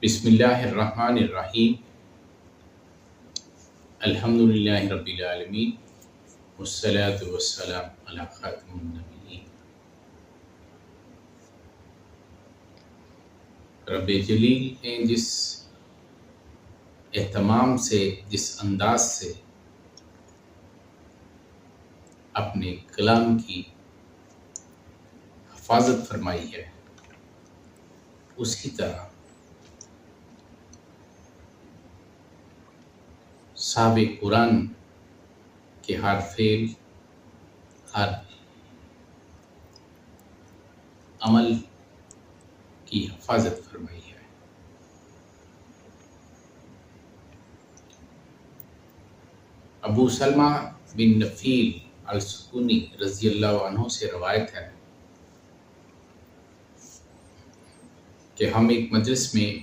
بسم اللہ الرحمن الرحیم الحمدللہ رب العالمین والصلاة والسلام علی خاتم النبیین۔ رب جلیل نے جس اہتمام سے، جس انداز سے اپنے کلام کی حفاظت فرمائی ہے، اسی طرح صاحب قرآن کے ہر فعل، ہر عمل کی حفاظت فرمائی ہے۔ ابو سلمہ بن نفیل السکونی رضی اللہ عنہ سے روایت ہے کہ ہم ایک مجلس میں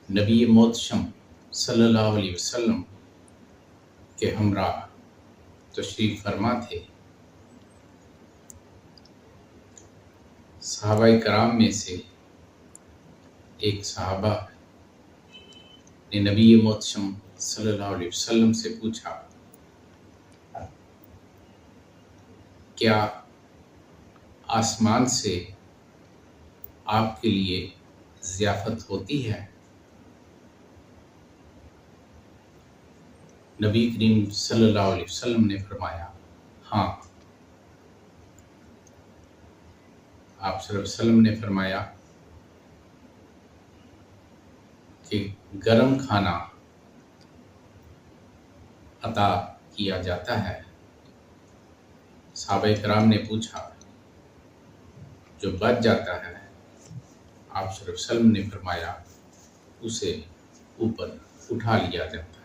نبی محتشم صلی اللہ علیہ وسلم کے ہمراہ تشریف فرما تھے۔ صحابہ کرام میں سے ایک صحابہ نے نبی محتشم صلی اللہ علیہ وسلم سے پوچھا، کیا آسمان سے آپ کے لیے ضیافت ہوتی ہے؟ نبی کریم صلی اللہ علیہ وسلم نے فرمایا، ہاں۔ آپ صلی اللہ علیہ وسلم نے فرمایا کہ گرم کھانا عطا کیا جاتا ہے۔ صحابہ کرام نے پوچھا، جو بچ جاتا ہے؟ آپ صلی اللہ علیہ وسلم نے فرمایا، اسے اوپر اٹھا لیا جاتا ہے۔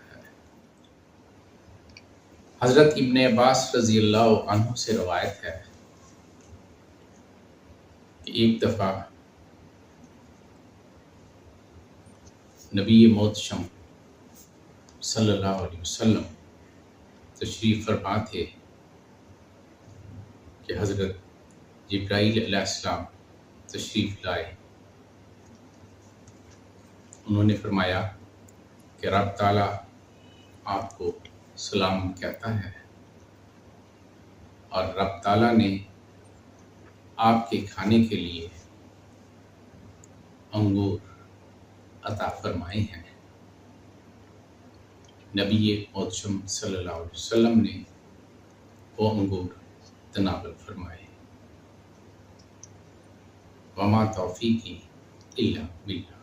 حضرت ابن عباس رضی اللہ عنہ سے روایت ہے کہ ایک دفعہ نبی محتشم صلی اللہ علیہ وسلم تشریف فرما تھے کہ حضرت جبرائیل علیہ السلام تشریف لائے۔ انہوں نے فرمایا کہ رب تعالیٰ آپ کو سلام کہتا ہے، اور رب تعالیٰ نے آپ کے کھانے کے لیے انگور عطا فرمائے ہیں۔ نبی محتشم صلی اللہ علیہ وسلم نے وہ انگور تناول فرمائے۔ وما توفیقی الا باللہ۔